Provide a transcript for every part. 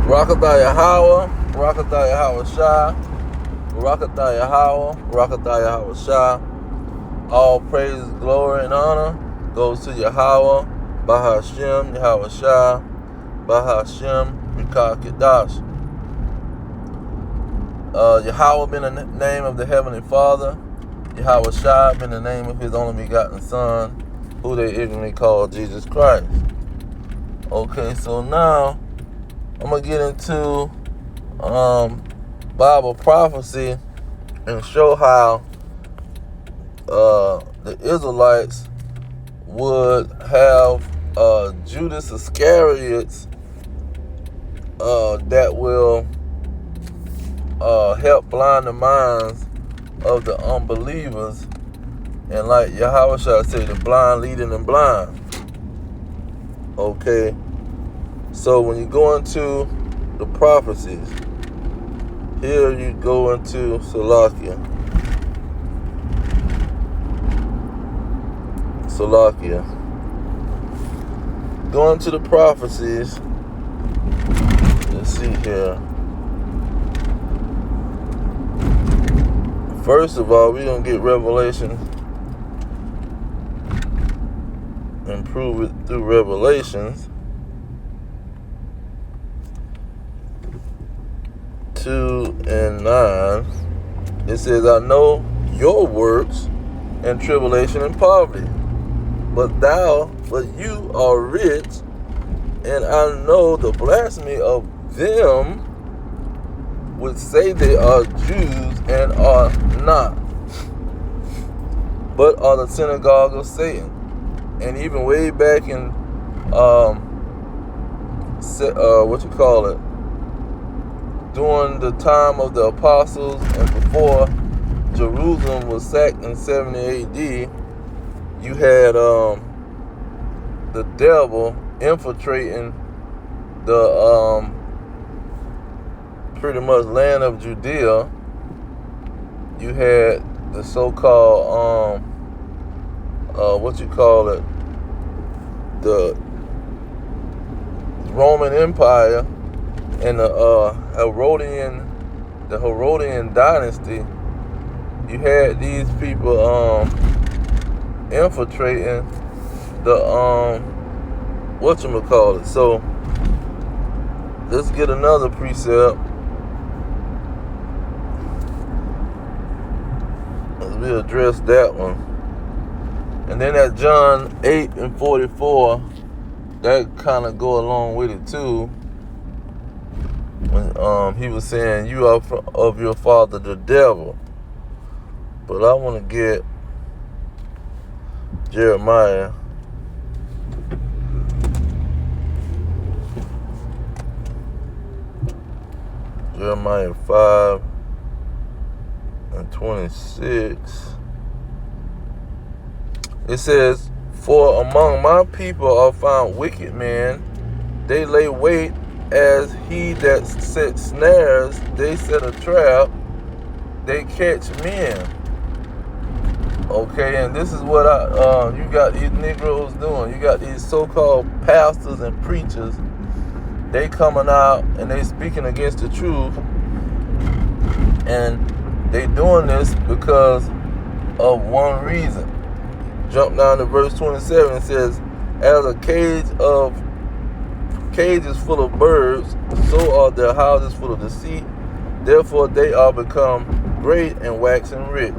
Barakatah Yahweh, Barakatah Yahweh Shah, Barakatah Yahweh, Barakatah Yahweh Shah. All praise, glory, and honor goes to Yahweh, Bahashem, Yahweh Shah, Bahashem, Rikah Kedash. Yahweh been the name of the Heavenly Father. Yahweh Shah been the name of His only begotten Son, who they ignorantly call Jesus Christ. Okay, so now I'm going to get into Bible prophecy and show how the Israelites would have Judas Iscariot that will help blind the minds of the unbelievers, and like Yahweh shall say, the blind leading the blind. Okay, so when you go into the prophecies, here you go into Salakia. Going to the prophecies, let's see here. First of all, we're going to get Revelation and prove it through Revelations 2:9. It says, I know your works and tribulation and poverty, but you are rich, and I know the blasphemy of them which say they are Jews and are not, but are the synagogue of Satan. And even way back in during the time of the apostles and before Jerusalem was sacked in 70 AD, you had the devil infiltrating the pretty much land of Judea. You had the so-called the Roman Empire and the Herodian dynasty. You had these people infiltrating the So let's get another precept. We address that one. And then at John 8:44, that kind of go along with it too. When he was saying, you are of your father the devil. But I want to get Jeremiah. Jeremiah 5:26. It says, for among my people are found wicked men. They lay wait as he that set snares. They set a trap. They catch men. Okay, and this is what you got these Negroes doing. You got these so-called pastors and preachers. They coming out and they speaking against the truth. And they doing this because of one reason. Jump down to verse 27. It says, as a cage is full of birds, so are their houses full of deceit. Therefore they are become great and waxing rich.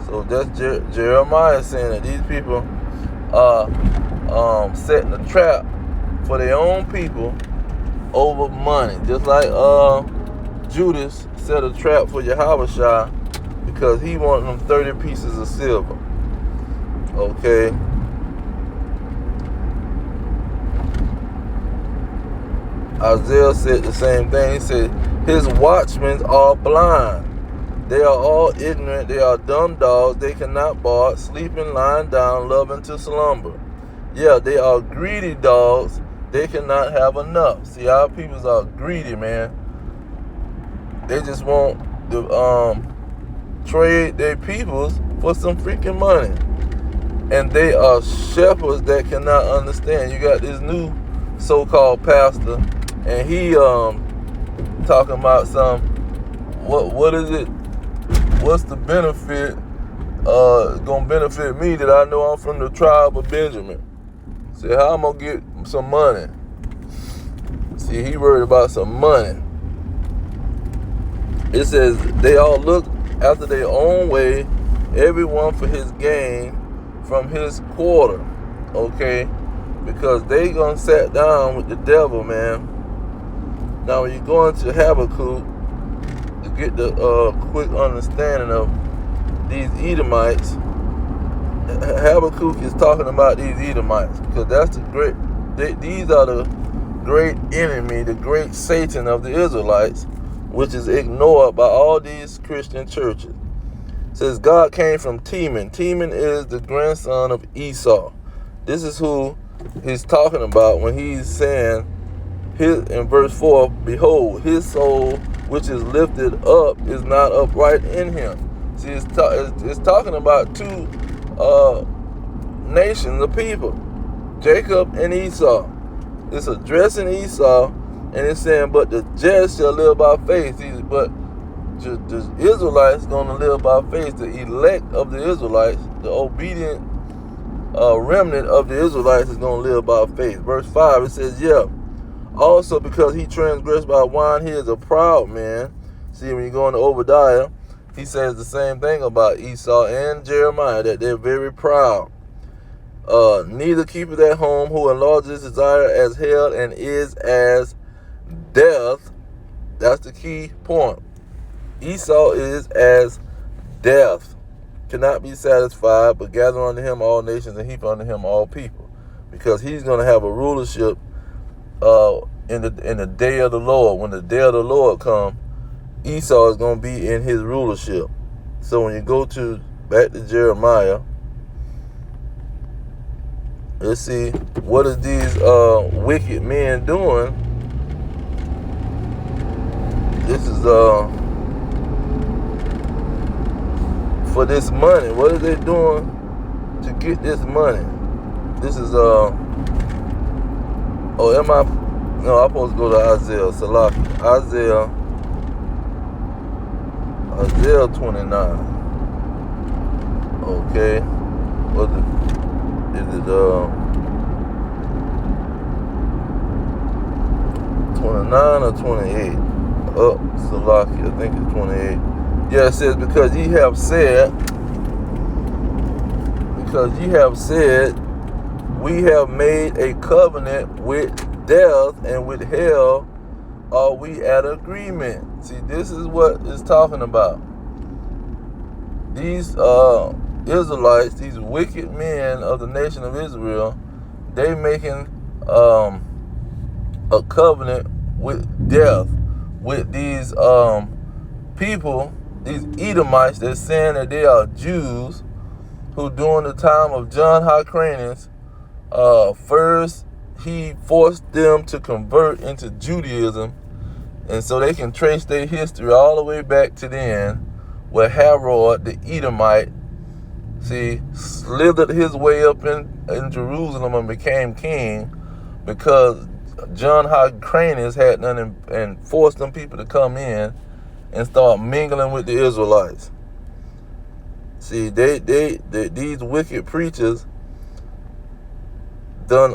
So that's Jeremiah saying that these people are setting a trap for their own people over money. Just like Judas set a trap for Yahweh Shah because he wanted them 30 pieces of silver. Okay. Isaiah said the same thing. He said, his watchmen are blind. They are all ignorant. They are dumb dogs. They cannot bark, sleeping, lying down, loving to slumber. Yeah, they are greedy dogs. They cannot have enough. See, our peoples are greedy, man. They just want to trade their peoples for some freaking money. And they are shepherds that cannot understand. You got this new so-called pastor and he talking about what is it? What's the benefit? Gonna benefit me that I know I'm from the tribe of Benjamin. See, how I'm gonna get some money? See, he worried about some money. It says they all look after their own way, everyone for his gain from his quarter. Okay, because they gonna sit down with the devil, man. Now, when you go into Habakkuk to get the quick understanding of these Edomites, Habakkuk is talking about these Edomites because that's these are the great enemy, the great Satan of the Israelites, which is ignored by all these Christian churches. It says God came from Teman. Teman is the grandson of Esau. This is who he's talking about when he's saying, in verse 4, behold, his soul which is lifted up is not upright in him. See, it's talking about two nations of people, Jacob and Esau. It's addressing Esau, and it's saying, but the just shall live by faith. But the Israelites going to live by faith. The elect of the Israelites, the obedient remnant of the Israelites is going to live by faith. Verse 5, it says, yeah, also because he transgressed by wine, he is a proud man. See, when you go into Obadiah, he says the same thing about Esau and Jeremiah, that they're very proud. Neither keepeth at home, who enlarges his desire as hell and is as death. That's the key point. Esau is as death, cannot be satisfied, but gather unto him all nations and heap unto him all people, because he's going to have a rulership in the day of the Lord. When the day of the Lord comes, Esau is going to be in his rulership. So when you go back to Jeremiah, let's see, what is these wicked men doing? This is for this money. What are they doing to get this money? This is no, I'm supposed to go to Isaiah. Salaki. Isaiah 29. Okay. What is it 29 or 28? Oh, Salaki, I think it's 28. Yeah, it says, because ye have said, we have made a covenant with death, and with hell are we at agreement. See, this is what it's talking about. These Israelites, these wicked men of the nation of Israel, they making a covenant with death, with these people, these Edomites, they're saying that they are Jews, who during the time of John Hyrcanus, first he forced them to convert into Judaism, and so they can trace their history all the way back to then, where Herod the Edomite, slithered his way up in Jerusalem and became king, because John Hyrcanus had done and forced them people to come in and start mingling with the Israelites. See, these wicked preachers done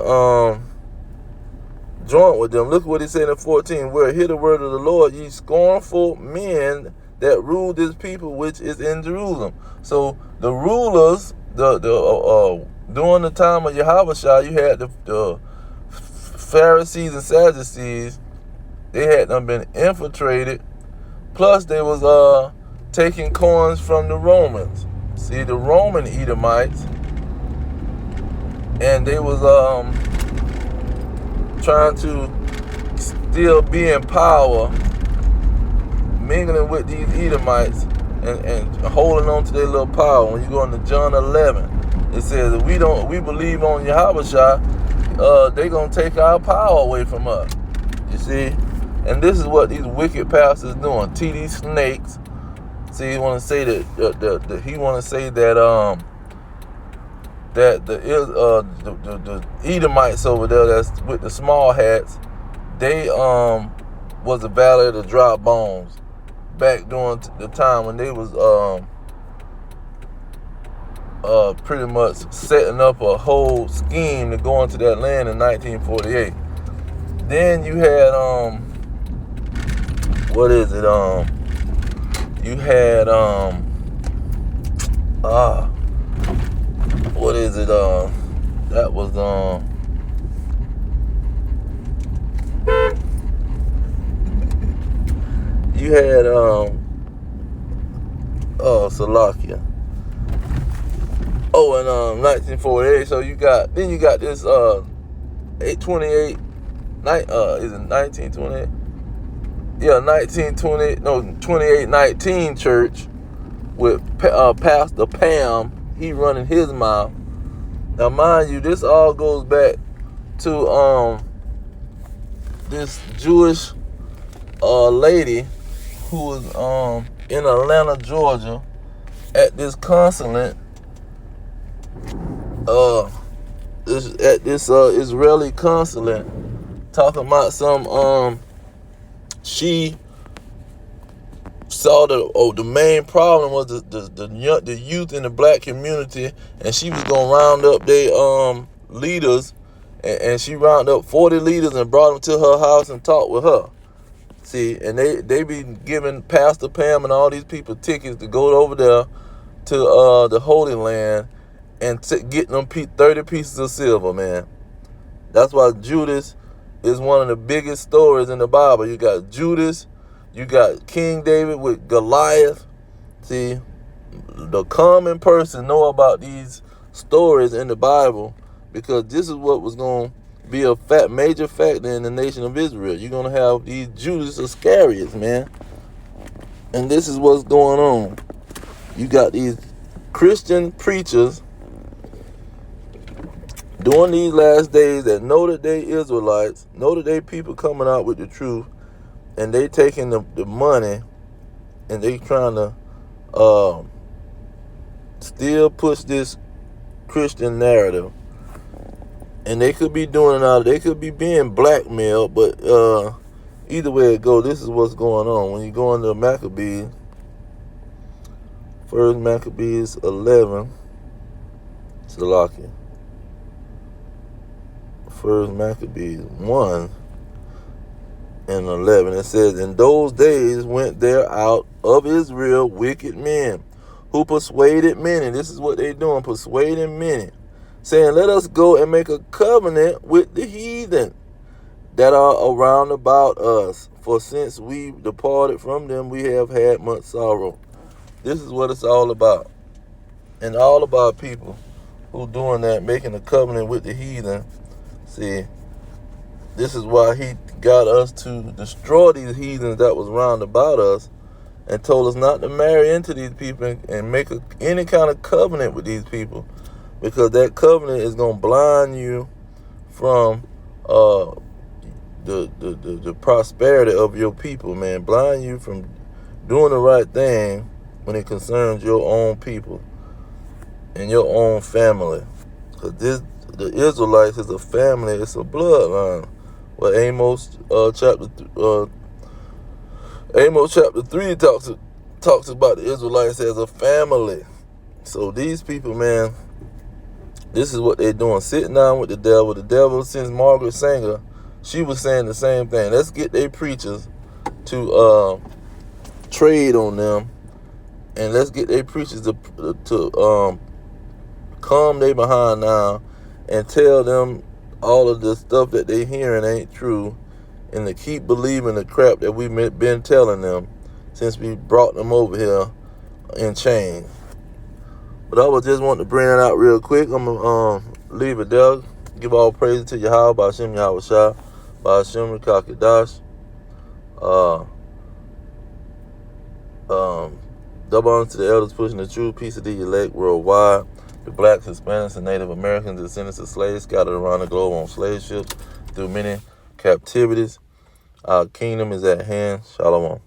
joint with them. Look what he said in 14. Where hear the word of the Lord, ye scornful men that rule this people which is in Jerusalem. So the rulers, during the time of Yahushua, you had the Pharisees and Sadducees. They had them been infiltrated. Plus they was taking coins from the Romans. See, the Roman Edomites, and they was trying to still be in power, mingling with these Edomites and holding on to their little power. When you go into John 11, it says that we believe on Yahushua, they gonna take our power away from us. You see, and this is what these wicked pastors doing. These snakes. See, he want to say that that the Edomites over there, that's with the small hats, they was the Valley of the Dry Bones back during the time when they was pretty much setting up a whole scheme to go into that land in 1948. Then you had what is it? You had what is it? That was you had Salakia. Oh, and 1948. So you got this 828 is it 1928? Yeah, 1920 no 2819 church with Pastor Pam. He running his mouth. Now, mind you, this all goes back to this Jewish lady who was in Atlanta, Georgia, at this consulate. At this Israeli consulate, talking about some she saw the main problem was the youth in the black community, and she was gonna round up their leaders, and she rounded up 40 leaders and brought them to her house and talked with her. See, and they be giving Pastor Pam and all these people tickets to go over there to the Holy Land and getting them 30 pieces of silver, man. That's why Judas is one of the biggest stories in the Bible. You got Judas, you got King David with Goliath. See, the common person know about these stories in the Bible because this is what was going to be a major factor in the nation of Israel. You're going to have these Judas Iscariot, man. And this is what's going on. You got these Christian preachers during these last days that know that they Israelites, know that they people coming out with the truth, and they taking the money and they trying to still push this Christian narrative. And they could be doing it out, they could be being blackmailed, but either way it go, this is what's going on. When you go into Maccabees, 1 Maccabees 11, Salakia. 1 Maccabees 1 and 11, it says, in those days went there out of Israel wicked men who persuaded many. This is what they doing, persuading many, saying, let us go and make a covenant with the heathen that are around about us. For since we departed from them, we have had much sorrow. This is what it's all about. And all about people who doing that, making a covenant with the heathen. See, this is why he got us to destroy these heathens that was round about us and told us not to marry into these people and make any kind of covenant with these people, because that covenant is going to blind you from the prosperity of your people, man. Blind you from doing the right thing when it concerns your own people and your own family. Because the Israelites is a family, it's a bloodline. Well, Amos chapter 3 talks about the Israelites as a family. So these people, man, this is what they're doing, sitting down with the devil. The devil, since Margaret Sanger, she was saying the same thing. Let's get their preachers to trade on them, and let's get their preachers to calm their behind now and tell them all of the stuff that they hearing ain't true, and to keep believing the crap that we've been telling them since we brought them over here in chains. But I was just wanting to bring that out real quick. I'm going to leave it there. Give all praise to Yahweh, Ba'ashem Yahweh Shah, Ba'ashem Rekakadash. Double honor to the elders pushing the truth. Peace of the elect worldwide. The blacks, Hispanics, and Native Americans, descendants of slaves scattered around the globe on slave ships through many captivities. Our kingdom is at hand. Shalom.